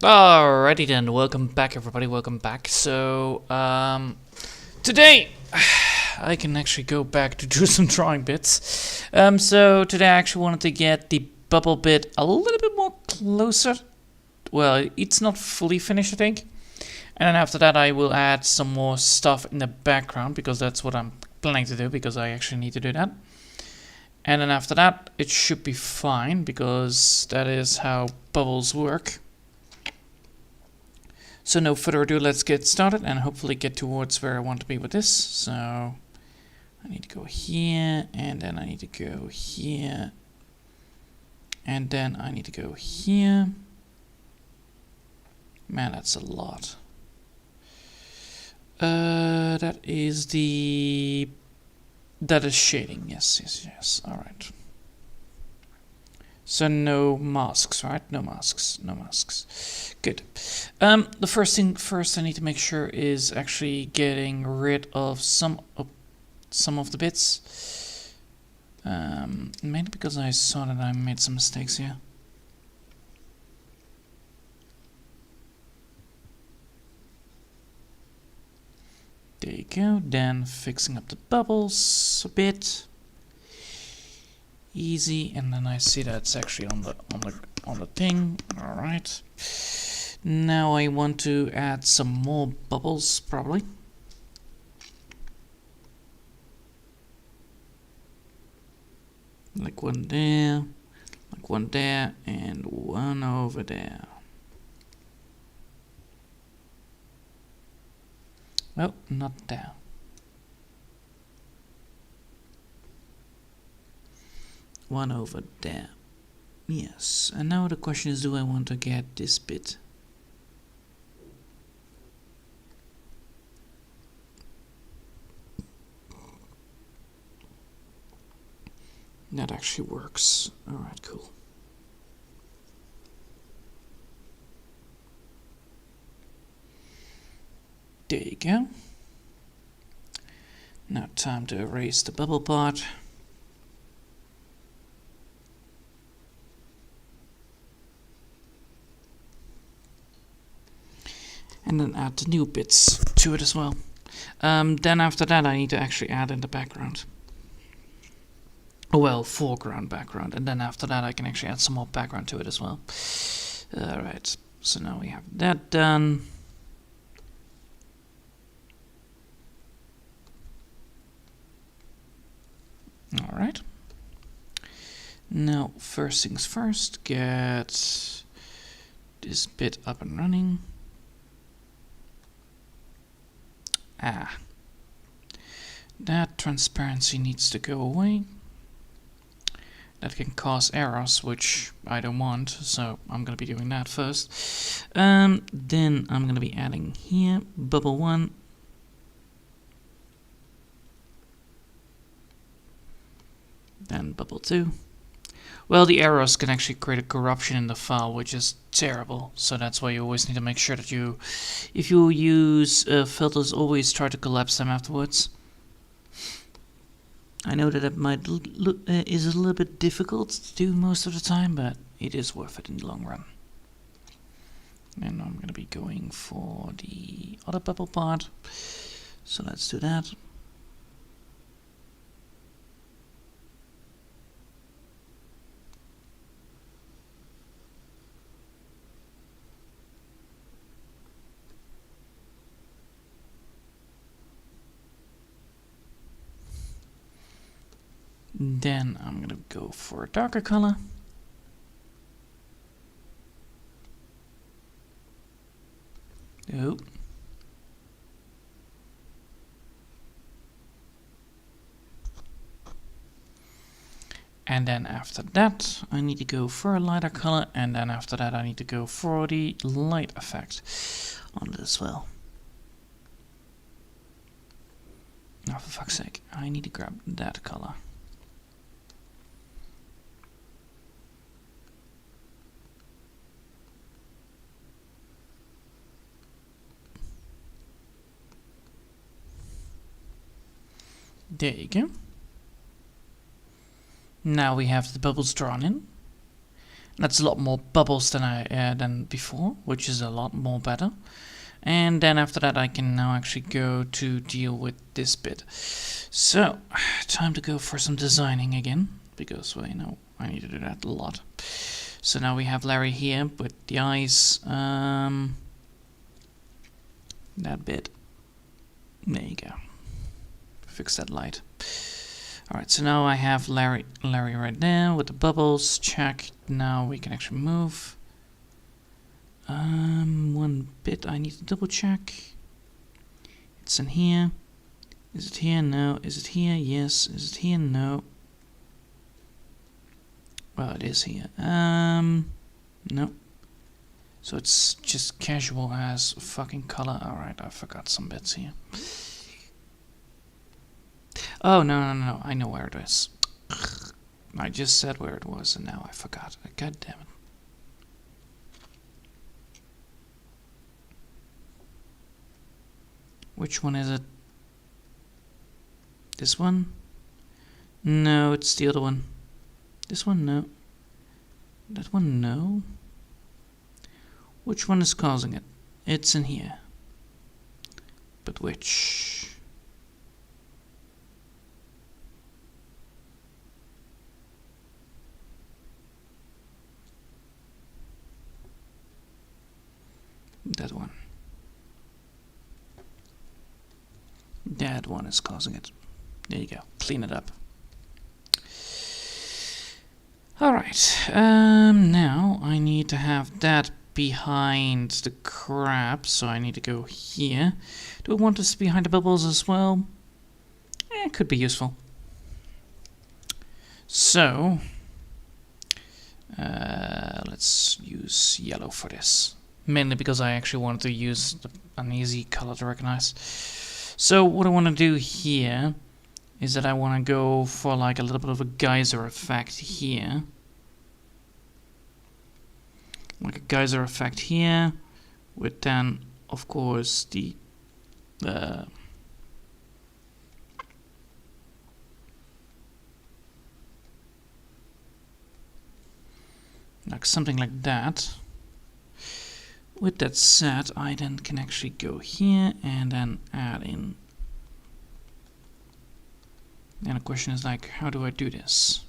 Alrighty then, welcome back everybody, welcome back. So, today I can actually go back to do some drawing bits. So today I actually wanted to get the bubble bit a little bit more closer. Well, it's not fully finished, I think. And then after that I will add some more stuff in the background, because that's what I'm planning to do, because I actually need to do that. And then after that it should be fine, because that is how bubbles work. So no further ado, let's get started and hopefully get towards where I want to be with this. So I need to go here, and then I need to go here, and then I need to go here. Man, that's a lot. That is shading. Yes. All right. So no masks, right? No masks. Good. The first thing I need to make sure is actually getting rid of some of the bits. Mainly because I saw that I made some mistakes here. There you go. Then fixing up the bubbles a bit. Easy, and then I see that it's actually on the thing. All right. Now I want to add some more bubbles, probably. Like one there, and one over there. Well, not there. One over there. Yes, and now the question is, do I want to get this bit? That actually works. Alright, cool. There you go. Now time to erase the bubble part. And then add the new bits to it as well. Then after that I need to actually add in the background. Well, foreground, background, and then after that I can actually add some more background to it as well. Alright, so now we have that done. Alright. Now, first things first, get this bit up and running. That transparency needs to go away. That can cause errors, which I don't want, so I'm going to be doing that first. Then I'm going to be adding here bubble 1. Then bubble 2. Well, the errors can actually create a corruption in the file, which is terrible. So that's why you always need to make sure that if you use filters, always try to collapse them afterwards. I know that it might is a little bit difficult to do most of the time, but it is worth it in the long run. And I'm going to be going for the other bubble part. So let's do that. Then I'm going to go for a darker color. Oh. And then after that I need to go for a lighter color, and then after that I need to go for the light effect on it as well. Oh, for fuck's sake, I need to grab that color. There you go. Now we have the bubbles drawn in. That's a lot more bubbles than before, which is a lot more better. And then after that I can now actually go to deal with this bit. So, time to go for some designing again, because, well, you know, I need to do that a lot. So now we have Larry here with the eyes, that bit. There you go. Fix that light. Alright, so now I have Larry right there with the bubbles. Check. Now we can actually move. One bit I need to double check. It's in here. Is it here? No. Is it here? Yes. Is it here? No. Well, it is here. No. So it's just casual as fucking color. Alright, I forgot some bits here. Oh, no. I know where it is. I just said where it was and now I forgot. God damn it. Which one is it? This one? No, it's the other one. This one? No. That one? No. Which one is causing it? It's in here. But which? That one. That one is causing it. There you go. Clean it up. Alright. Now I need to have that behind the crab, so I need to go here. Do I want this behind the bubbles as well? It could be useful. So, let's use yellow for this. Mainly because I actually wanted to use an easy color to recognize. So what I want to do here is that I want to go for like a little bit of a geyser effect here. Like a geyser effect here, with then, of course, the like something like that. With that said, I then can actually go here and then add in. And the question is like, how do I do this?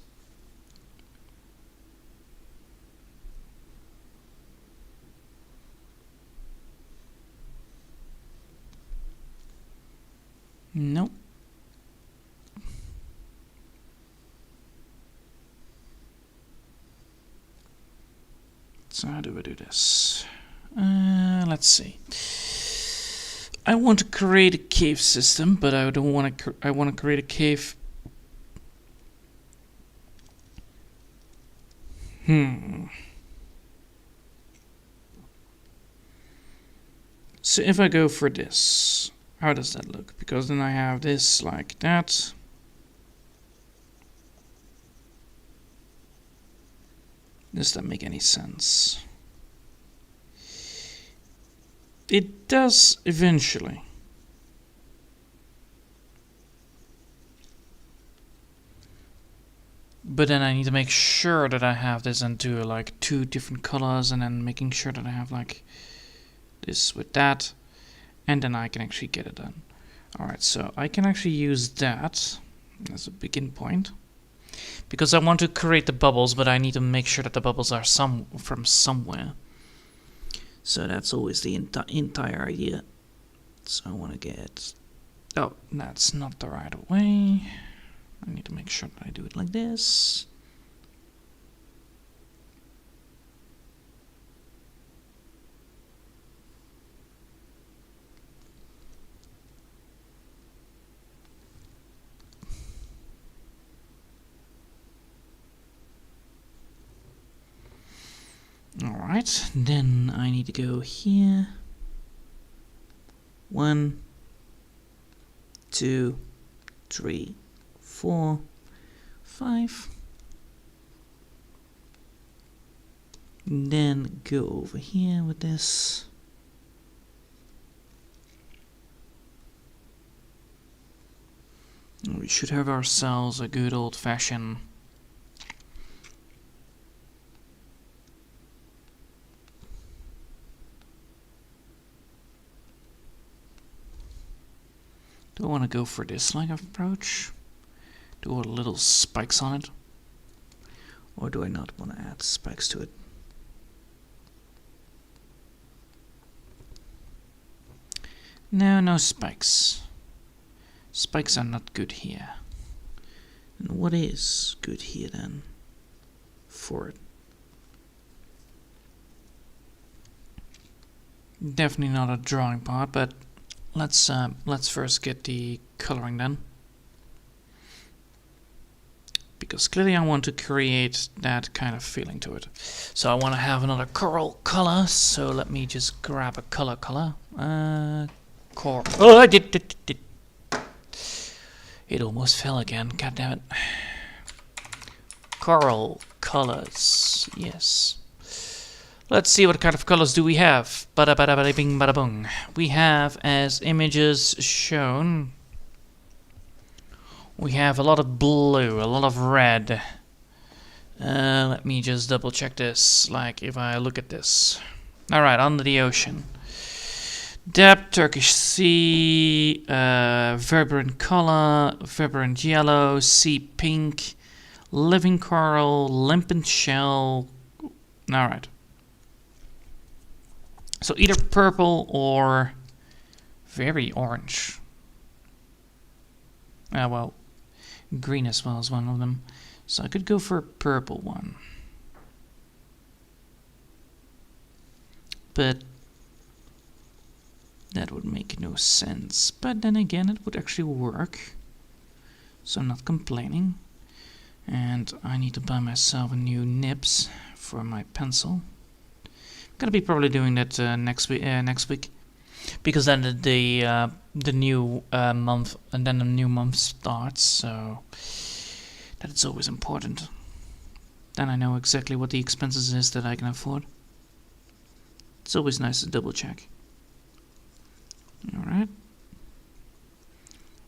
Nope. So how do I do this? Let's see. I want to create a cave system, but I don't want to. I want to create a cave. So if I go for this, how does that look? Because then I have this like that. Does that make any sense? It does eventually. But then I need to make sure that I have this into like 2 different colors, and then making sure that I have like this with that, and then I can actually get it done. Alright, so I can actually use that as a begin point. Because I want to create the bubbles, but I need to make sure that the bubbles are from somewhere. So that's always the entire idea. So I want to get... Oh, that's not the right way. I need to make sure that I do it like this. Alright, then I need to go here. 1, 2, 3, 4, 5. Then go over here with this. We should have ourselves a good old-fashioned Do I want to go for this like approach? Do a little spikes on it? Or do I not want to add spikes to it? No, no spikes. Spikes are not good here. And what is good here then? For it. Definitely not a drawing part, but let's first get the coloring done. Because clearly I want to create that kind of feeling to it. So I want to have another coral color, so let me just grab a color. Oh, I did. It almost fell again, god damn it. Coral colors, yes. Let's see what kind of colors do we have. Bada bada bada bing bada boom. We have, as images shown, we have a lot of blue, a lot of red. Let me just double check this, like if I look at this. Alright, under the ocean. Depth, Turkish sea, vibrant color, vibrant yellow, sea pink, living coral, limpid shell. Alright. So either purple or very orange. Well, green as well as one of them. So I could go for a purple one. But that would make no sense. But then again, it would actually work. So I'm not complaining. And I need to buy myself a new nibs for my pencil. Gonna be probably doing that next week, because then the new month and then the new month starts. So that is always important. Then I know exactly what the expenses is that I can afford. It's always nice to double check. All right.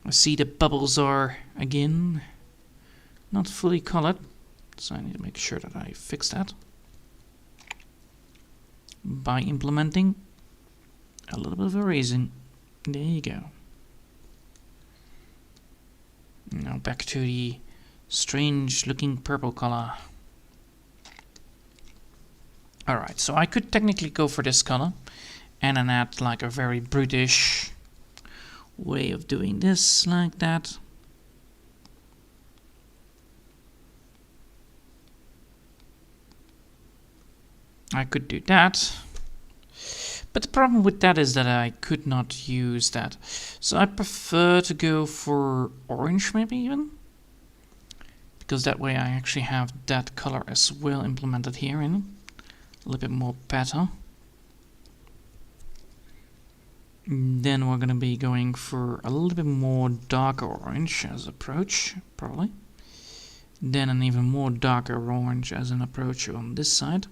I see the bubbles are again not fully colored, so I need to make sure that I fix that by implementing a little bit of erasing. There you go. Now back to the strange looking purple color. Alright, so I could technically go for this color and then add like a very brutish way of doing this, like that. I could do that, but the problem with that is that I could not use that. So I prefer to go for orange, maybe even, because that way I actually have that color as well implemented here in a little bit more better. Then we're gonna be going for a little bit more darker orange as approach, probably. Then an even more darker orange as an approach on this side.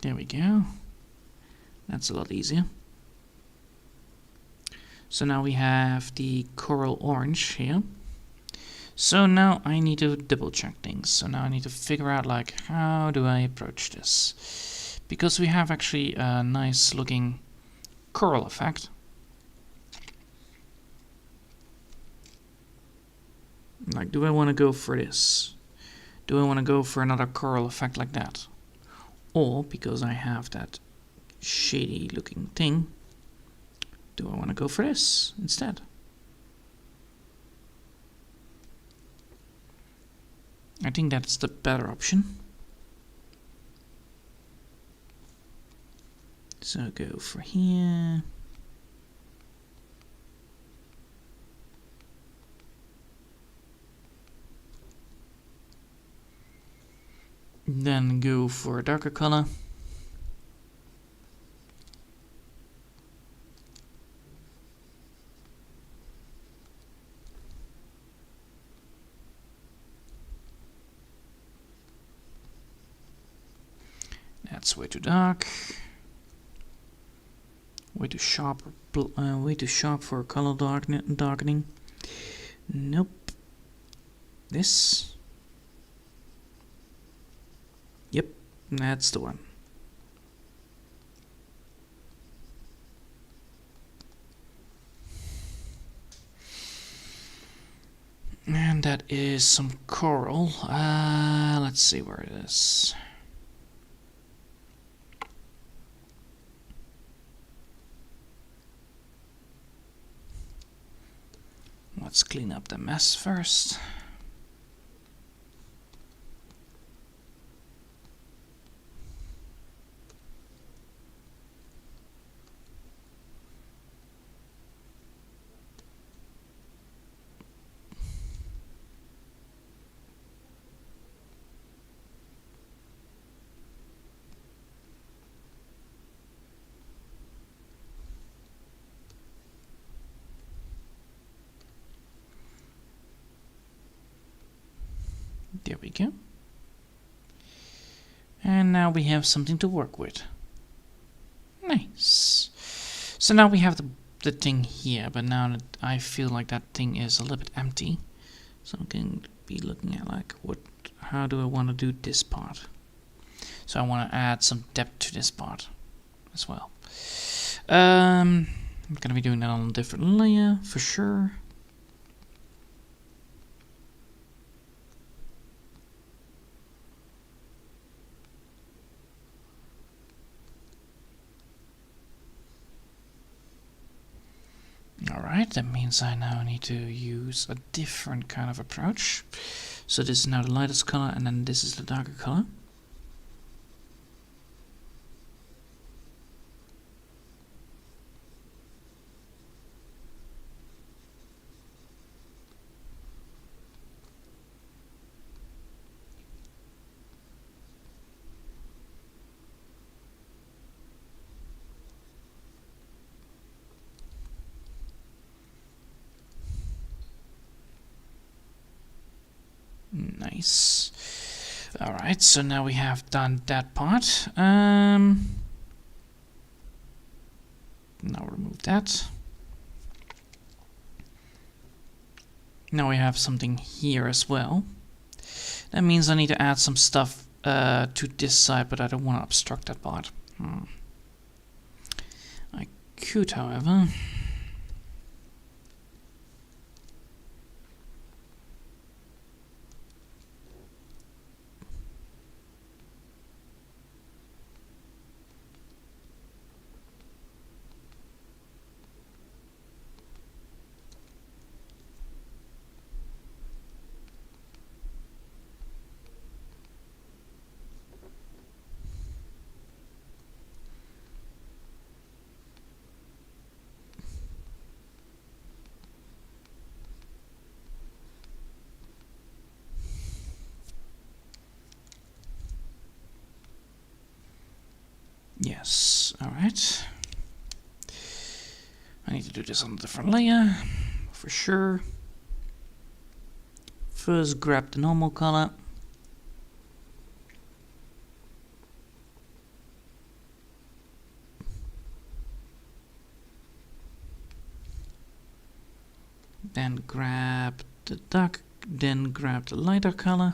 There we go. That's a lot easier. So now we have the coral orange here. So now I need to double check things. So now I need to figure out like how do I approach this? Because we have actually a nice looking coral effect. Like, do I want to go for this? Do I want to go for another coral effect like that? Or, because I have that shady looking thing, do I want to go for this instead? I think that's the better option. So go for here. Then go for a darker color. That's way too dark. Way too sharp. Way too sharp for color darkening. Nope. This. Yep, that's the one. And that is some coral. Let's see where it is. Let's clean up the mess first. There we go. And now we have something to work with. Nice. So now we have the thing here, but now that I feel like that thing is a little bit empty. So I'm going to be looking at like how do I want to do this part? So I want to add some depth to this part as well. I'm going to be doing that on a different layer for sure. Alright, that means I now need to use a different kind of approach. So this is now the lightest color, and then this is the darker color. Nice. Alright, so now we have done that part. Now remove that. Now we have something here as well. That means I need to add some stuff to this side, but I don't want to obstruct that part. I could, however. Yes, alright. I need to do this on a different layer, for sure. First grab the normal color. Then grab the dark, then grab the lighter color.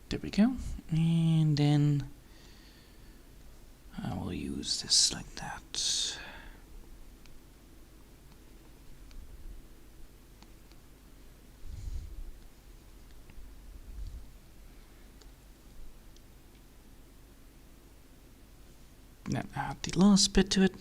There we go. And then I will use this like that. Then add the last bit to it.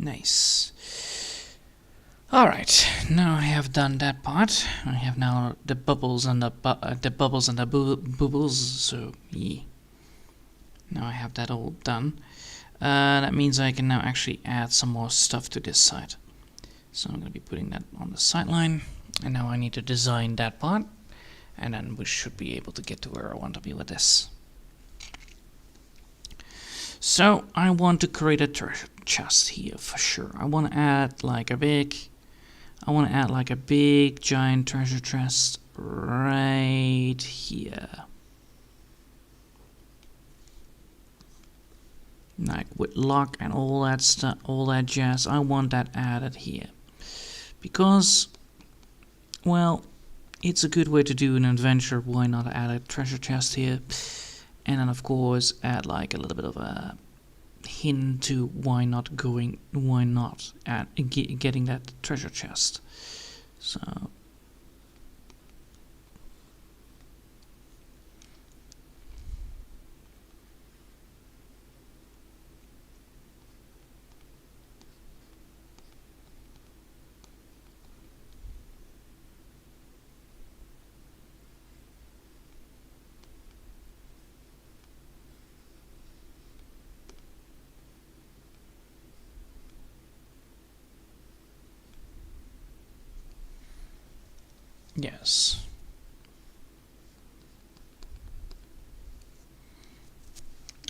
Nice. Alright, now I have done that part. I have now the bubbles and the bubbles and the bubbles, so yeah. Now I have that all done. That means I can now actually add some more stuff to this side. So I'm going to be putting that on the sideline. And now I need to design that part. And then we should be able to get to where I want to be with this. So I want to create a treasure chest here for sure. I want to add like a big giant treasure chest right here. Like with lock and all that stuff, all that jazz. I want that added here. Because, well, it's a good way to do an adventure. Why not add a treasure chest here? And then of course add like a little bit of a hint to why not getting that treasure chest. So yes.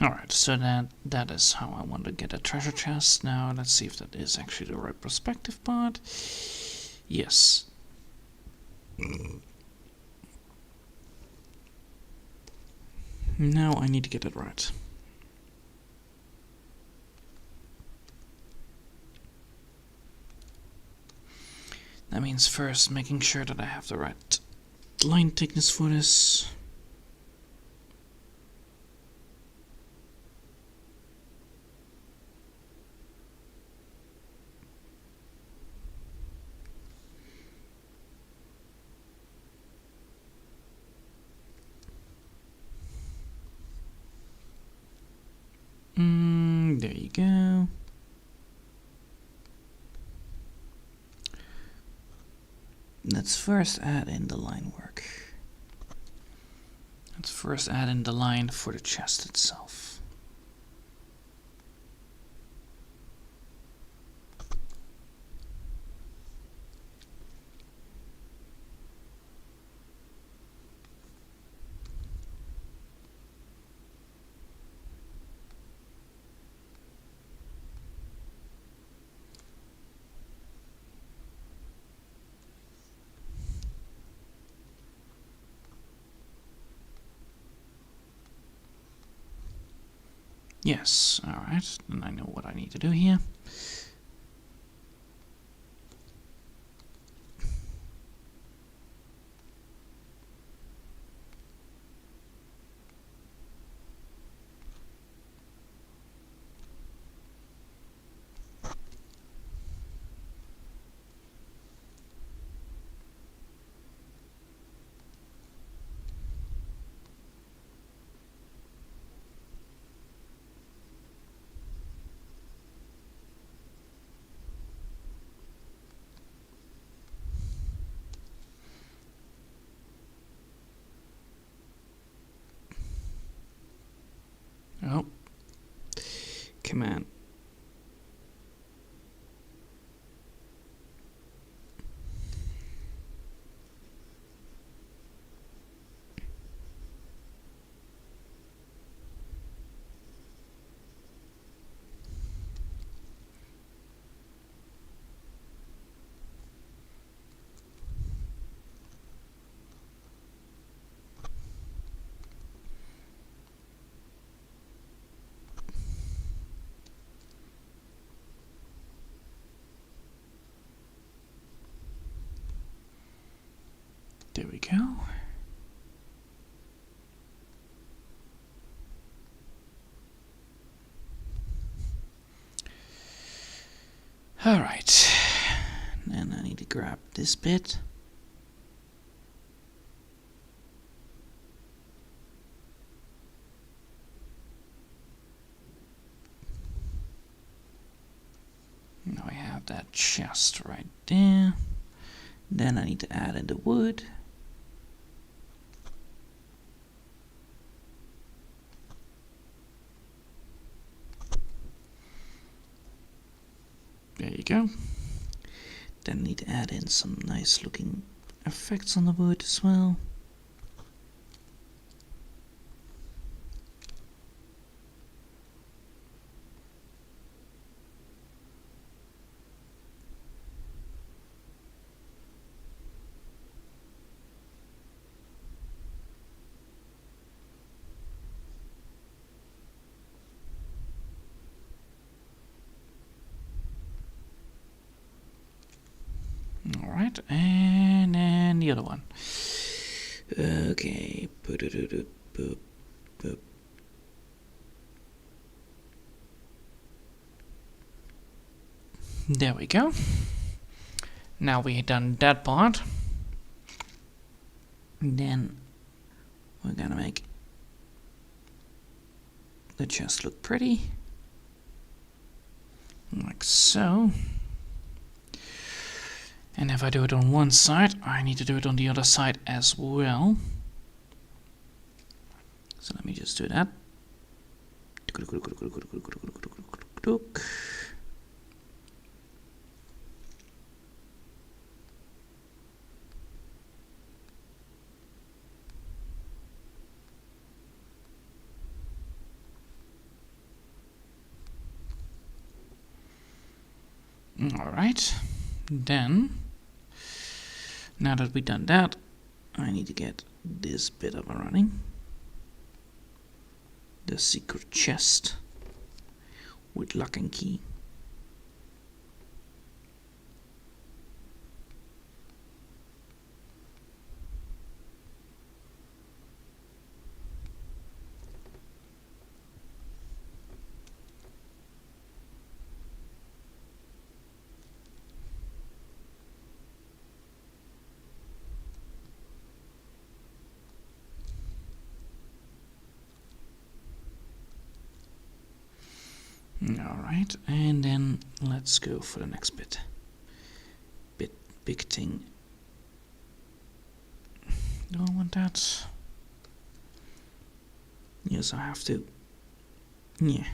Alright, so that is how I want to get a treasure chest. Now let's see if that is actually the right perspective part. Yes. Now I need to get it right. That means first making sure that I have the right line thickness for this. There you go. Let's first add in the line work. Let's first add in the line for the chest itself. Yes, alright, then I know what I need to do here. Oh, come on. There we go. Alright, then I need to grab this bit. Now I have that chest right there. Then I need to add in the wood. There you go. Then need to add in some nice looking effects on the wood as well. Alright, and then the other one. Okay. There we go. Now we done that part. Then we're gonna make the chest look pretty. Like so. And if I do it on one side, I need to do it on the other side as well. So let me just do that. Alright, then, now that we've done that, I need to get this bit up and running. The secret chest with lock and key. Alright, and then let's go for the next bit. Big thing. Do I want that? Yes, I have to. Yeah.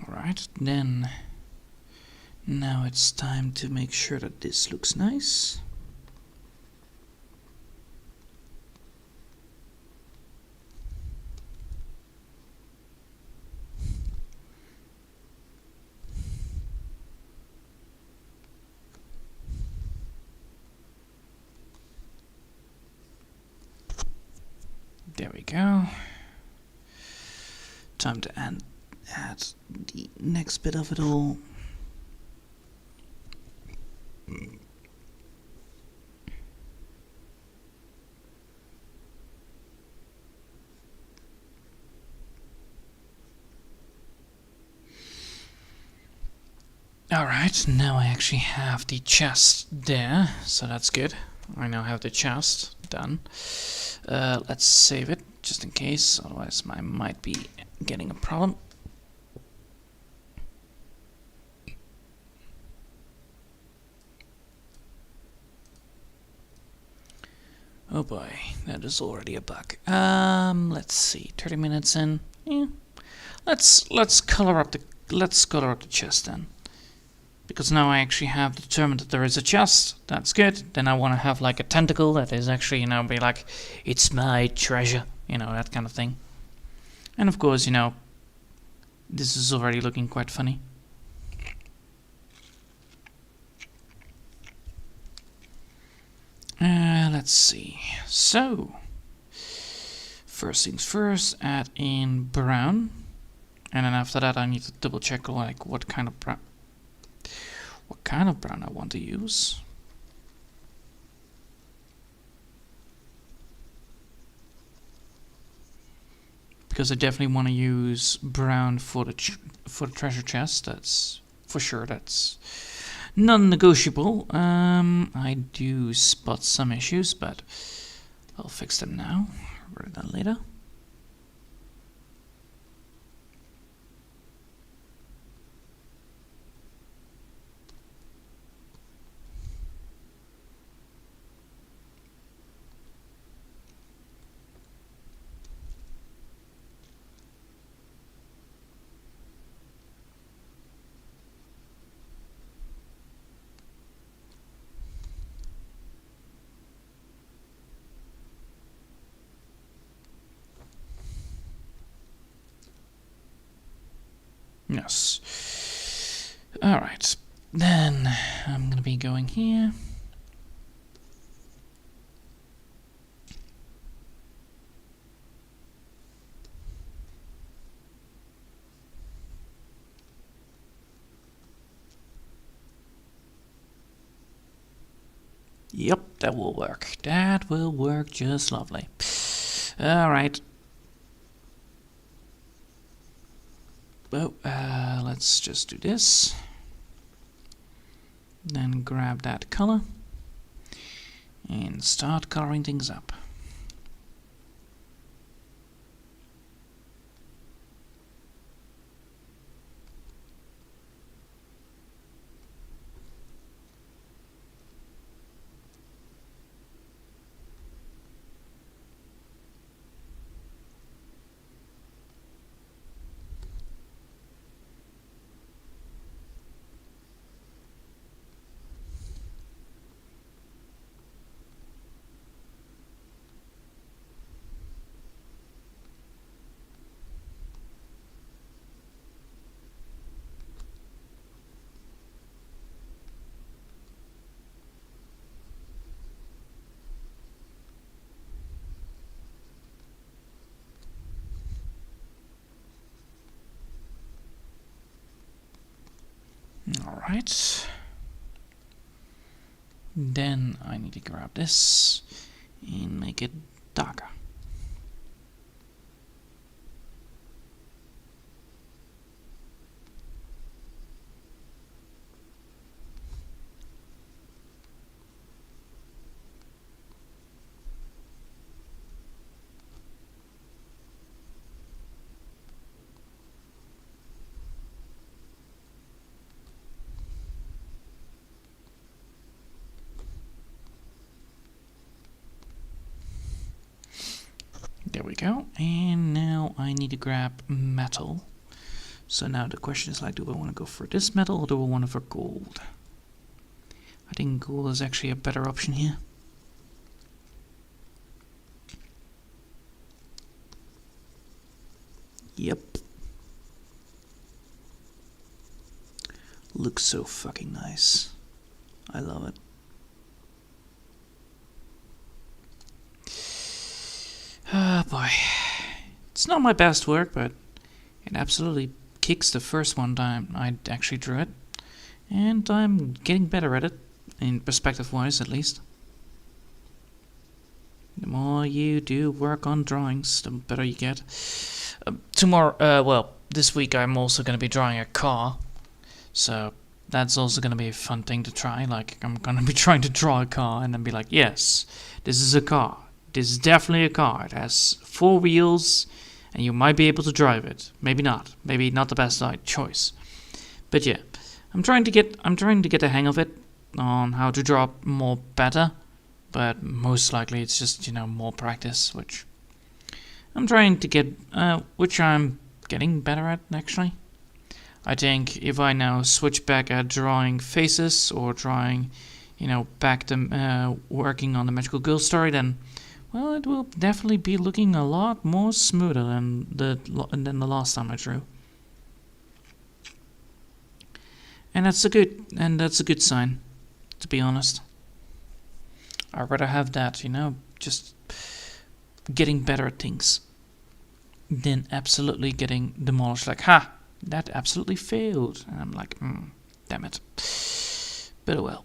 Alright, then now it's time to make sure that this looks nice. There we go. Time to add the next bit of it all. Alright, now I actually have the chest there, so that's good. I now have the chest done. Let's save it, just in case, otherwise I might be getting a problem. Oh boy, that is already a bug. Let's see, 30 minutes in. Yeah. Let's color up the chest then. Because now I actually have determined that there is a chest. That's good. Then I want to have like a tentacle that is actually, be like, it's my treasure. That kind of thing. And of course, this is already looking quite funny. Let's see. So, first things first, add in brown. And then after that I need to double check like what kind of brown I want to use. Because I definitely want to use brown for the treasure chest. That's for sure. That's non-negotiable. I do spot some issues, but I'll fix them now rather than later. Yes. Alright. Then I'm gonna be going here. Yep, that will work. That will work just lovely. Alright. Oh, let's just do this. Then grab that color and start coloring things up. Alright. Then I need to grab this and make it darker. There we go. And now I need to grab metal. So now the question is like, do I want to go for this metal or do I want to go for gold? I think gold is actually a better option here. Yep. Looks so fucking nice. I love it. Oh boy. It's not my best work, but it absolutely kicks the first one time I actually drew it. And I'm getting better at it, in perspective-wise at least. The more you do work on drawings, the better you get. This week I'm also going to be drawing a car. So that's also going to be a fun thing to try. Like, I'm going to be trying to draw a car and then be like, yes, this is a car. This is definitely a car. It has 4 wheels and you might be able to drive it. Maybe not. Maybe not the best choice. But yeah, I'm trying to get the hang of it on how to draw more better. But most likely it's just, more practice, which I'm trying to get, which I'm getting better at actually. I think if I now switch back at drawing faces or drawing, back to working on the Magical Girl story, then, well, it will definitely be looking a lot more smoother than the last time I drew. And that's a good sign, to be honest. I'd rather have that, just getting better at things than absolutely getting demolished. Like, ha, that absolutely failed. And I'm like, damn it. But oh well.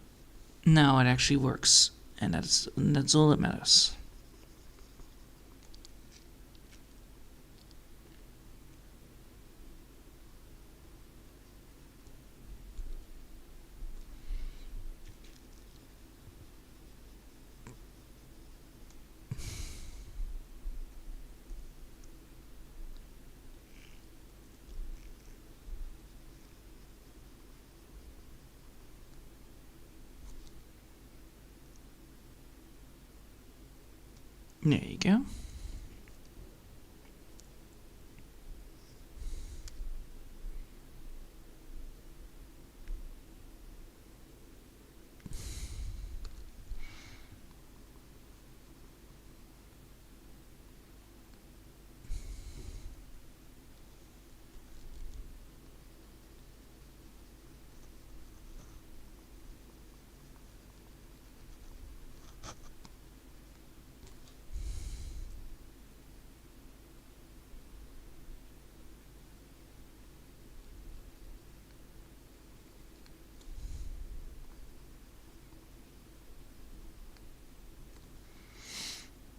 Now it actually works. And that's all that matters. There you go.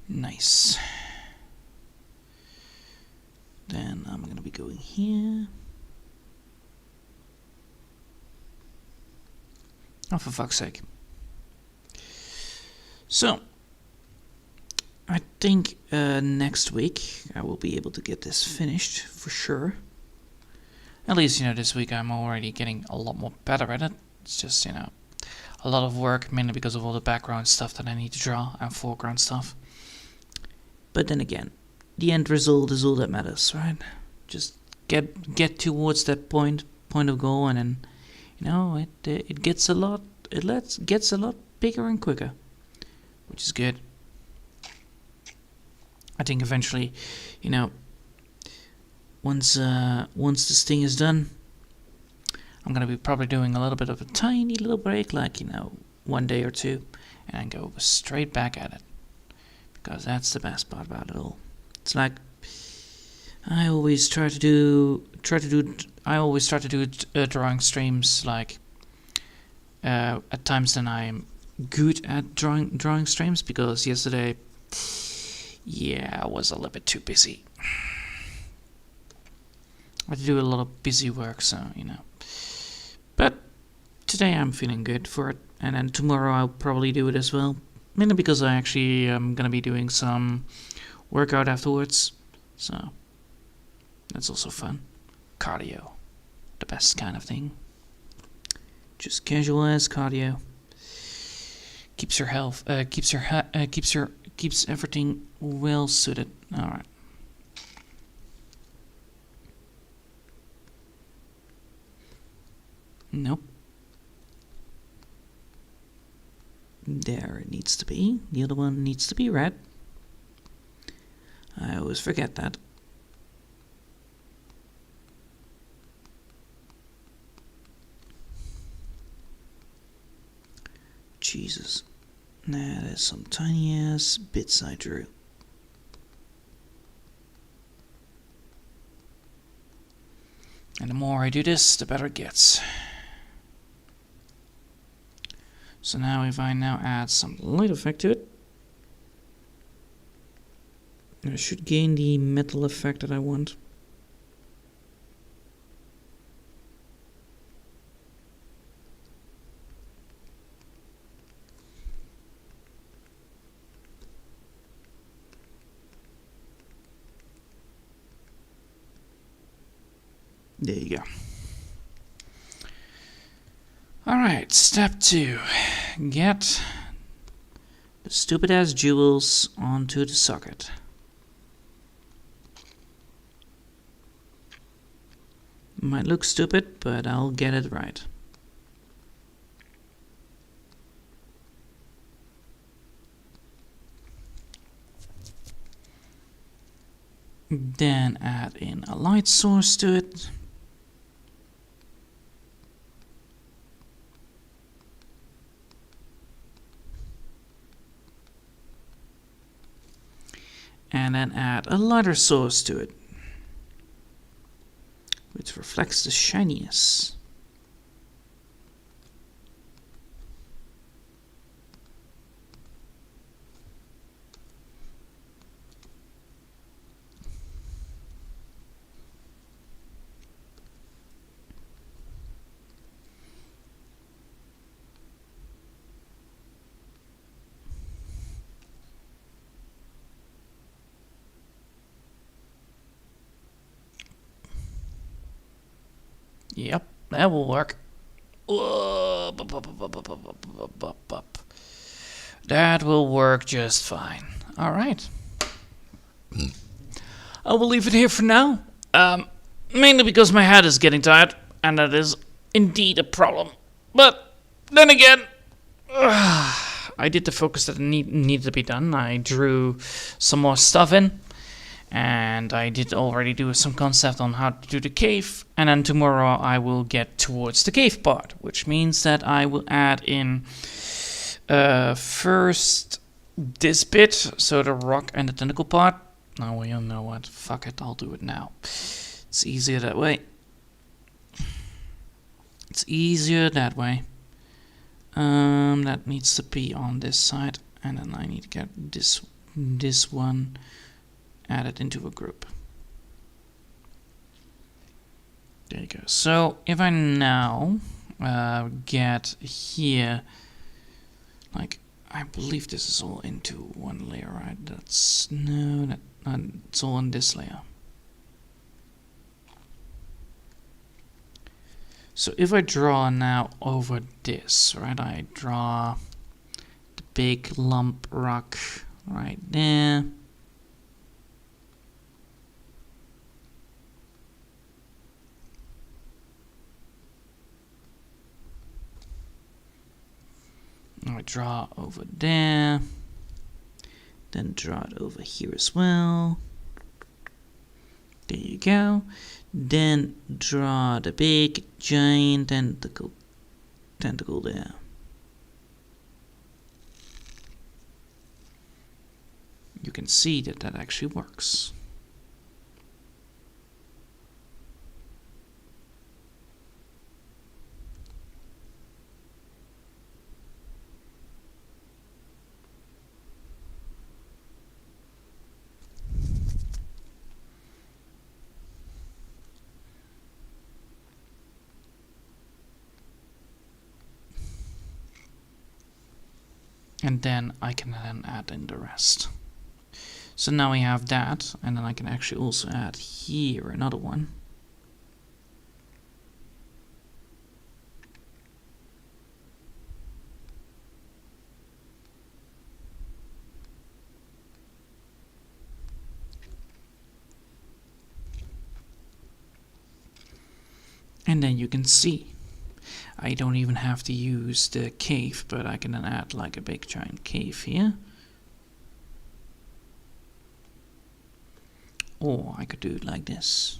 Nice. Then I'm going to be going here. Oh, for fuck's sake. So, I think next week I will be able to get this finished for sure. At least, this week I'm already getting a lot more better at it. It's just, a lot of work, mainly because of all the background stuff that I need to draw and foreground stuff. But then again, the end result is all that matters, right? Just get towards that point of goal, and then, it gets a lot bigger and quicker, which is good. I think eventually, once this thing is done, I'm gonna be probably doing a little bit of a tiny little break, like 1 day or two, and go straight back at it. Because that's the best part about it all. It's like I always try to do drawing streams like at times when I'm good at drawing streams, because yesterday, yeah, I was a little bit too busy. I had to do a lot of busy work, so But today I'm feeling good for it, and then tomorrow I'll probably do it as well. Mainly because I actually am going to be doing some workout afterwards. So, that's also fun. Cardio. The best kind of thing. Just casual as cardio. Keeps your health, keeps everything well suited. Alright. Nope. There it needs to be. The other one needs to be red. I always forget that. Jesus. That is some tiny ass bits I drew. And the more I do this, the better it gets. So now if I now add some light effect to it, I should gain the metal effect that I want. There you go. Alright, step 2. Get the stupid ass jewels onto the socket. Might look stupid, but I'll get it right. Then add in a light source to it. And then add a lighter source to it, which reflects the shininess. Yep, that will work. That will work just fine. Alright. I will leave it here for now. Mainly because my head is getting tired, and that is indeed a problem. But then again, I did the focus that needed to be done. I drew some more stuff in. And I did already do some concept on how to do the cave. And then tomorrow I will get towards the cave part, which means that I will add in first this bit, so the rock and the tentacle part. Oh, well, you know what? Fuck it, I'll do it now. It's easier that way. It's easier that way. That needs to be on this side, and then I need to get this one added into a group. There you go. So if I now get here, like, I believe this is all into one layer, right? That's no, it's all in this layer. So if I draw now over this, right? I draw the big lump rock right there. I draw over there, then draw it over here as well. There you go. Then draw the big giant tentacle there. You can see that that actually works. And then I can then add in the rest. So now we have that, and then I can actually also add here another one. And then you can see I don't even have to use the cave, but I can then add like a big giant cave here. Or I could do it like this.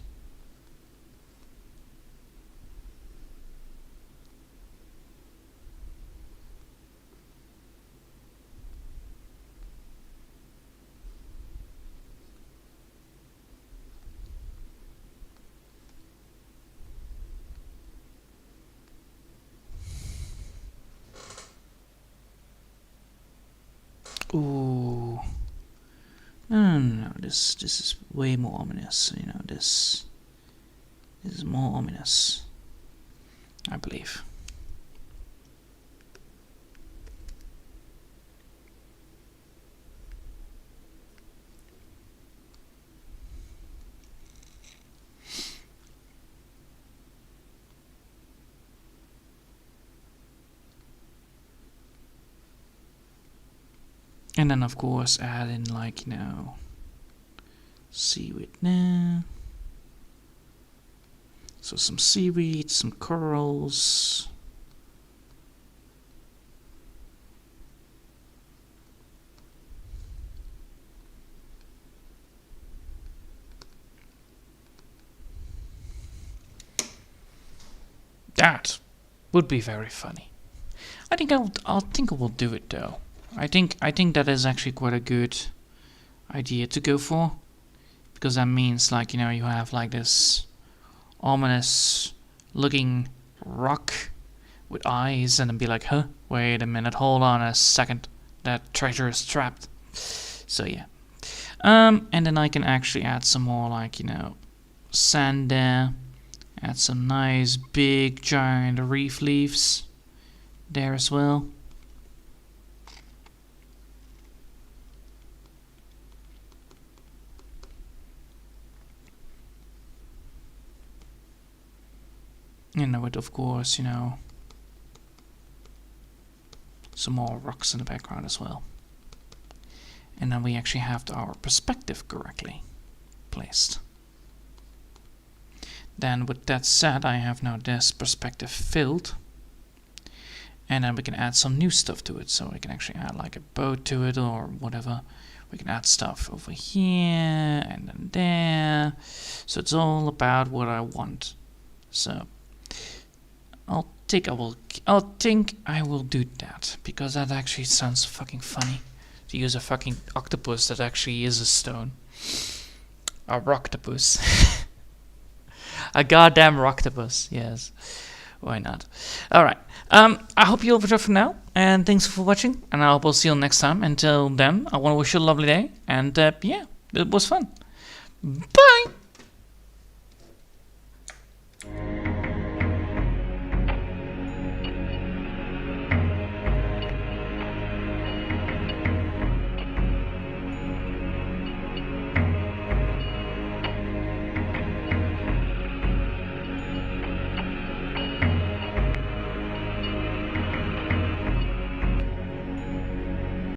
Ooh. No, this is way more ominous. You know, this is more ominous, I believe. And then of course add in, like, you know, seaweed there, So some seaweed, some corals. That would be very funny. I think I will do it though. I think that is actually quite a good idea to go for, because that means, like, you know, you have like this ominous looking rock with eyes, and then be like, huh, wait a minute, hold on a second, that treasure is trapped. So yeah. And then I can actually add some more, like, you know, sand there. Add some nice big giant reef leaves there as well. And with, of course, you know, some more rocks in the background as well. And then we actually have our perspective correctly placed. Then with that said, I have now this perspective filled. And then we can add some new stuff to it. So we can actually add like a boat to it or whatever. We can add stuff over here and then there. So it's all about what I want. So I think I will do that, because that actually sounds fucking funny. To use a fucking octopus that actually is a stone. A rocktopus. A goddamn rocktopus, yes. Why not? Alright. I hope you all enjoyed for now, and thanks for watching, and I hope I'll see you next time. Until then, I want to wish you a lovely day, and yeah, it was fun. Bye!